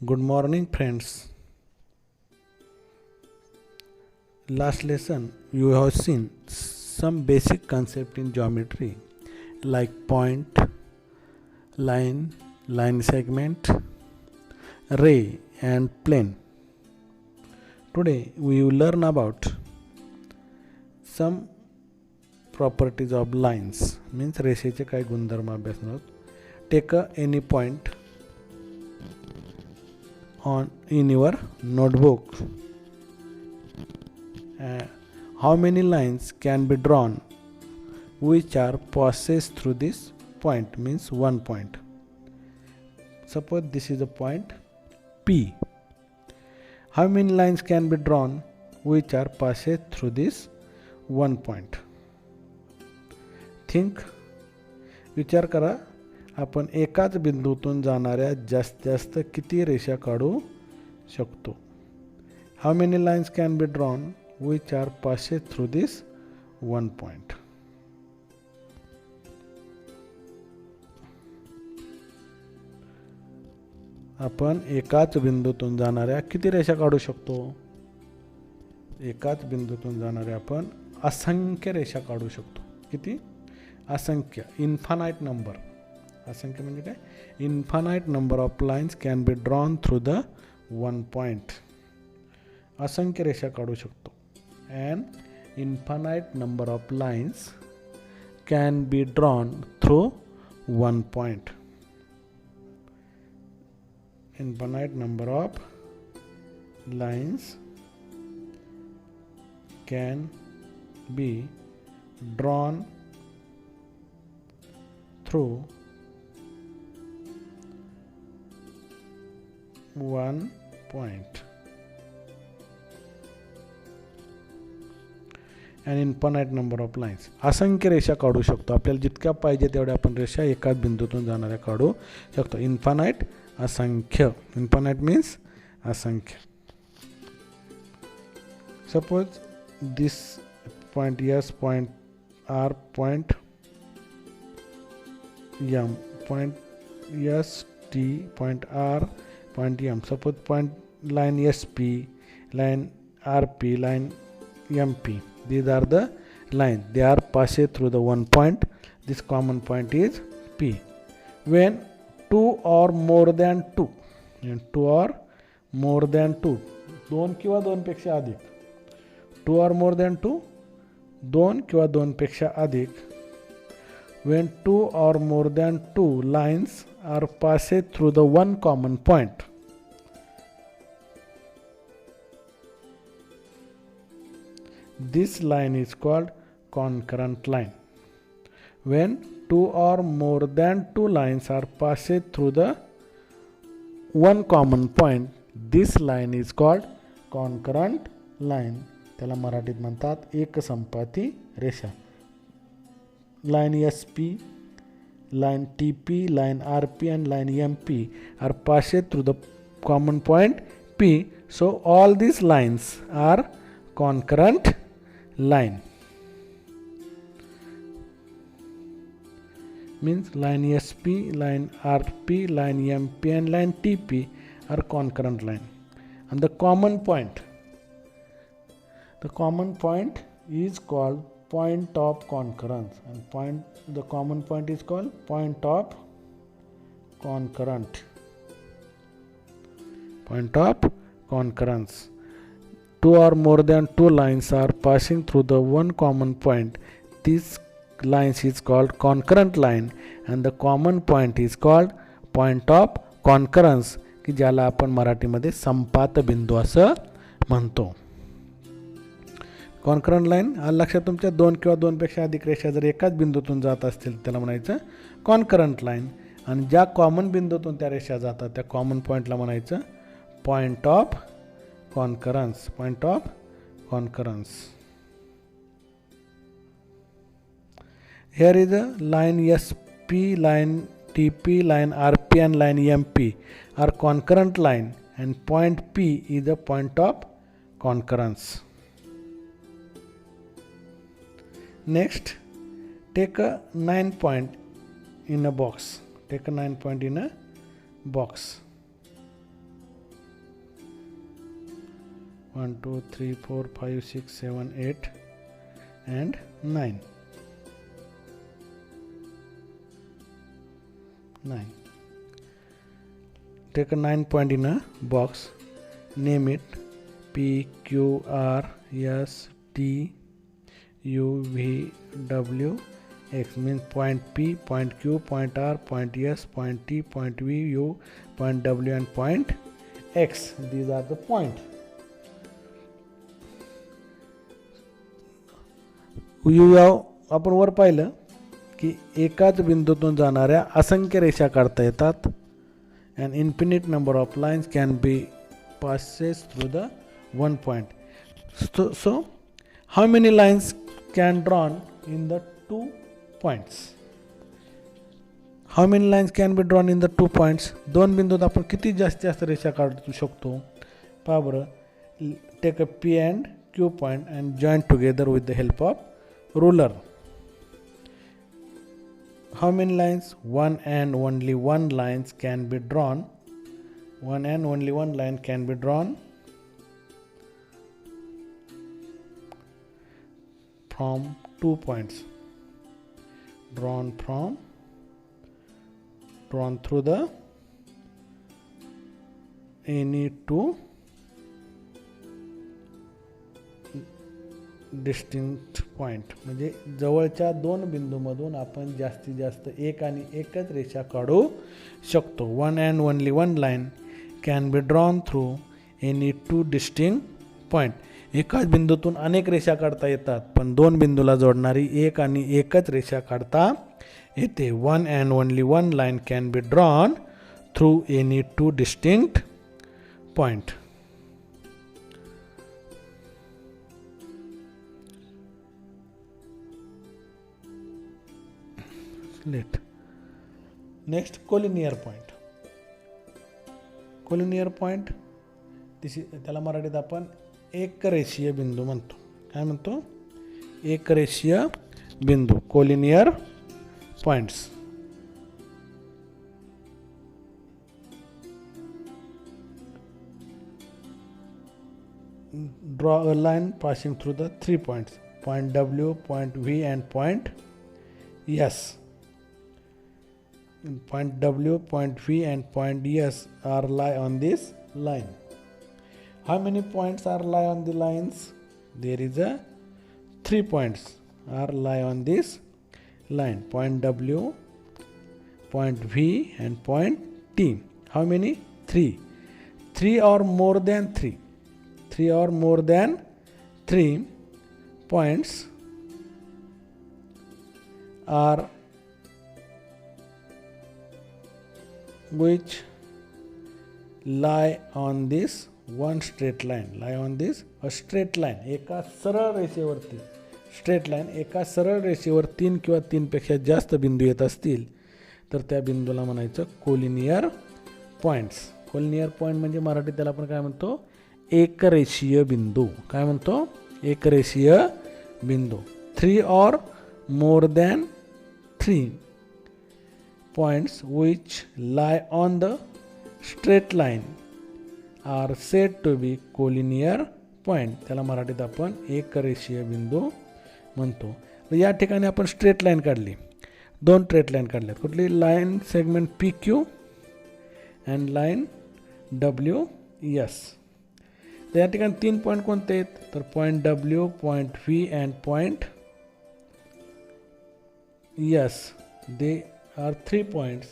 Good morning, friends. Last lesson you have seen some basic concept in geometry like point, line segment, ray and plane. Today we will learn about some properties of lines, means रेषेचे काही गुणधर्म अभ्यासणार आहोत. Take any point in your notebook. How many lines can be drawn which are passes through this point, means one point. Suppose this is a point P. How many lines can be drawn which are passes through this one point? Think. विचार करा, आपण एकाच बिंदूतून जाणाऱ्या जास्त किती रेषा काढू शकतो. How many lines can be drawn which are passes through this one point? आपण एकाच बिंदूतून जाणाऱ्या किती रेषा काढू शकतो? एकाच बिंदूतून जाणाऱ्या आपण असंख्य रेषा काढू शकतो. किती? असंख्य, इन्फानाइट नंबर. असंख्य म्हणजे काय? Infinite number of lines can be drawn through the one point. असंख्य रेषा काढू शकतो. And infinite number of lines can be drawn through one point. Infinite number of lines can be drawn through one point. An infinite number of lines. असंख्य रेषा काढू शकतो. आपल्याला जितक्या पाहिजे तेवढ्या आपण रेषा एकाच बिंदूतून जाणाऱ्या काढू शकतो. इन्फानाइट, असंख्य. इन्फानाइट मीन्स असंख्य. Suppose this point S, point R, point M, point S, T, point R, point M. Suppose point line SP, line RP, line MP. These are the lines. They are passed through the one point. This common point is P. When two or more than two, and two or more than two, दोन किंवा दोन पेक्षा अधिक. Two or more than two, दोन किंवा दोन पेक्षा अधिक. When two or more than two lines are passed through the one common point, this line is called concurrent line. When two or more than two lines are passed through the one common point, this line is called concurrent line. त्याला मराठीत म्हणतात एकसंपाती रेषा. Line SP, line TP, line RP and line MP are passed through the common point P. So all these lines are concurrent line. Means line SP, line RP, line MP and line TP are concurrent line. And the common point is called point of concurrence. And the common point is called point of concurrent. Point of concurrence. Two or more than two lines are passing through the one common point. This lines is called concurrent line and the common point is called point of concurrence, की ज्याला आपण मराठीमध्ये संपात बिंदू असं म्हणतो. Concurrent line आलं लक्षात तुमच्या? दोन किंवा दोनपेक्षा अधिक रेषा जर एकाच बिंदूतून जात असतील त्याला म्हणायचं कॉन्करंट लाईन. आणि ज्या कॉमन बिंदूतून त्या रेषा जातात त्या कॉमन पॉईंटला म्हणायचं point of concurrence. Point of concurrence. Here is a line SP, line TP, line RP and line MP are concurrent line and point P is a point of concurrence. Next, take a 9 point in a box. Take a 9 point in a box. 1 2 3 4 5 6 7 8 and 9. Take a 9 point in a box, name it P Q R S T U V W X, means point P, point Q, point R, point S, point T, point V, U, point W and point X. These are the point. आपण वर पाहिलं की एकाच बिंदूतून जाणाऱ्या असंख्य रेषा काढता येतात. An infinite number of lines can be passes through the one point. So how many lines can drawn in the 2 points? How many lines can be drawn in the 2 points? दोन बिंदूत आपण किती जास्त रेषा काढू शकतो? पहा बरं, take a P and Q point and join together with the help of ruler. How many lines? One and only one lines can be drawn. One and only one line can be drawn from 2 points. Drawn through the any two distinct point. म्हणजे जवळच्या दोन बिंदूमधून आपण जास्तीत जास्त एक आणि एकच रेषा काढू शकतो. One and only one line can be drawn through any 2 distinct point. एकाच बिंदूतून अनेक रेषा काढता येतात, पण दोन बिंदूला जोडणारी एक आणि एकच रेषा काढता येते. One and only one line can be drawn through any 2 distinct point. Next collinear point. Collinear point त्याला मराठीत आपण एकरेषीय बिंदू म्हणतो. काय म्हणतो? एकरेषीय बिंदू, collinear points. Draw a line passing through the 3 points, point W, point V and point S. Point W, point V and point S are lie on this line. How many points are lie on the lines? There is a 3 points are lie on this line. Point W, point V and point T. How many? 3. 3 or more than 3. 3 or more than 3 points are which lie on this one straight line. Lie on this a straight line. एका सरळ रेषेवरती, straight line, एका सरळ रेषेवर 3 किंवा 3 पेक्षा जास्त बिंदू येत असतील तर त्या बिंदूला म्हणायचं कोलिनियर पॉइंट्स. कोलिनियर पॉइंट म्हणजे मराठीत त्याला आपण काय म्हणतो? एकरेषीय बिंदू. काय म्हणतो? एकरेषीय बिंदू. 3 or more than 3 points which lie on the straight line are said to be collinear point. त्याला मराठीत आपण एकरेषीय बिंदू म्हणतो. या ठिकाणी आपण स्ट्रेट लाईन काढली, दोन स्ट्रेट लाईन काढल्यात. कुठली? Line segment P Q and line W S. तर या ठिकाणी 3 पॉईंट कोणते आहेत? तर point W, point V and point S. They are 3 points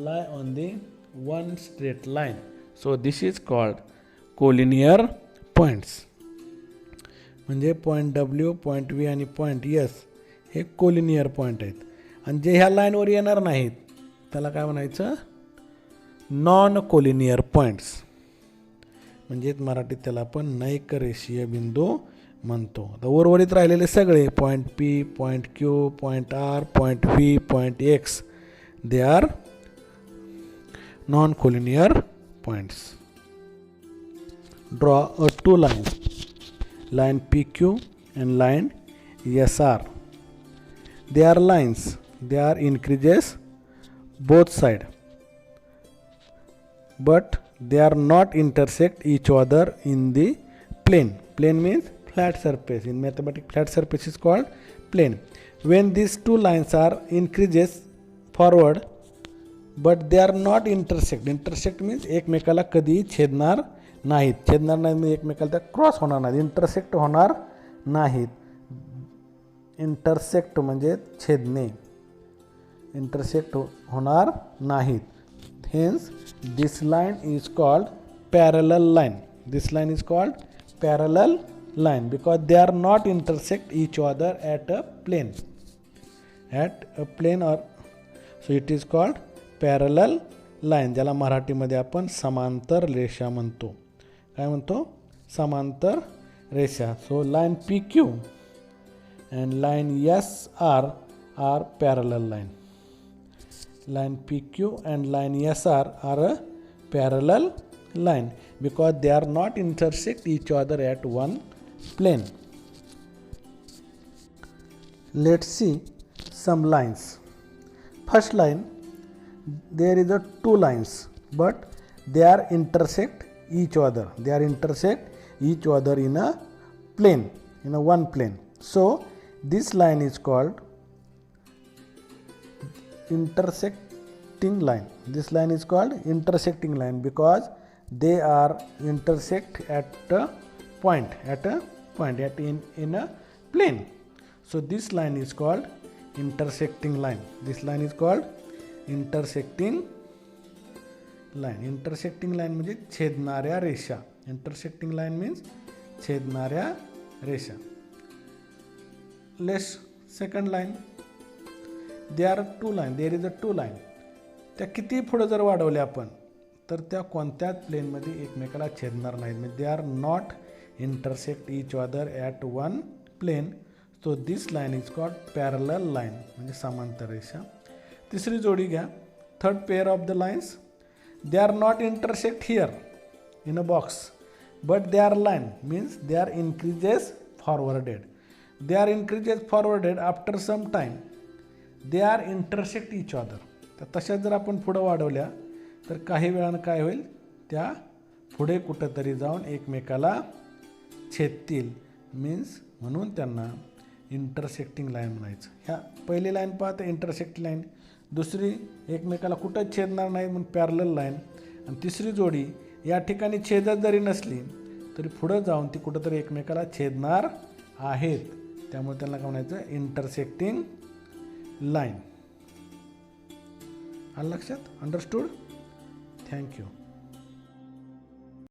lie on the one straight line. So this is called collinear points. म्हणजे point W, point V आणि point S हे collinear point आहेत. आणि जे ह्या लाईनवर येणार नाहीत त्याला काय म्हणायचं? Non collinear points. म्हणजे मराठीत त्याला आपण नैकरेषीय बिंदू म्हणतो. तर उर्वरित राहिलेले सगळे point P, point Q, point R, point V, point X, they are non collinear points. Draw a 2 lines, line PQ and line SR. They are lines, they are increases both side, but they are not intersect each other in the plane. Plane means flat surface. In mathematics, flat surface is called plane. When these two lines are increases forward, but they are not intersect. Intersect means एकमेकाला कधीही छेदणार नाहीत. छेदणार नाहीत म्हणजे एकमेकाला त्या cross होणार नाहीत. Intersect होणार नाहीत. इंटरसेक्ट म्हणजे छेदणे. इंटरसेक्ट होणार नाहीत. Hence, this line is called parallel line. This line is called parallel line because they are not intersect each other at a plane. At a plane or so it is called parallel line. ज्याला मराठीमध्ये आपण समांतर रेषा म्हणतो. काय म्हणतो? समांतर रेषा. So line PQ and line SR are parallel line. Line PQ and line SR are a parallel line because they are not intersect each other at one plane. Let's see some lines. First line, there is a two lines but they are intersect each other. They are intersect each other in a plane, in a one plane. So this line is called intersecting line. This line is called intersecting line because they are intersect at a point, in a plane. So this line is called intersecting line. This line is called intersecting line. Intersecting line म्हणजे छेदणाऱ्या रेषा. Intersecting line means छेदणाऱ्या रेषा. Let's second line. There are two line. There is a two line. त्या किती पुढे जर वाढवल्या आपण तर त्या कोणत्याच प्लेनमध्ये एकमेकाला छेदणार नाहीत. म्हणजे they are not intersect each other at one plane. So this line is called parallel line म्हणजे समांतर रेषा. तिसरी जोडी घ्या. Third pair of the lines. They are not intersect here in a box but they are line means they are increases forwarded. They are increases forwarded after some time. They are intersect each other. तर तशाच जर आपण पुढं वाढवल्या तर काही वेळानं काय होईल, त्या पुढे कुठंतरी जाऊन एकमेकाला छेदतील. मीन्स म्हणून त्यांना इंटरसेक्टिंग लाईन म्हणायचं. ह्या पहिली लाईन पाहता इंटरसेक्टिंग लाईन, दुसरी एकमेकाला कुठंच छेदणार नाही म्हणून पॅरलल लाईन, आणि तिसरी जोडी या ठिकाणी छेदत जरी नसली तरी पुढं जाऊन ती कुठंतरी एकमेकाला छेदणार आहेत. त्यामुळे त्यांना काय म्हणायचं, इंटरसेक्टिंग लाईन. आलं लक्षात? अंडरस्टूड? थँक्यू.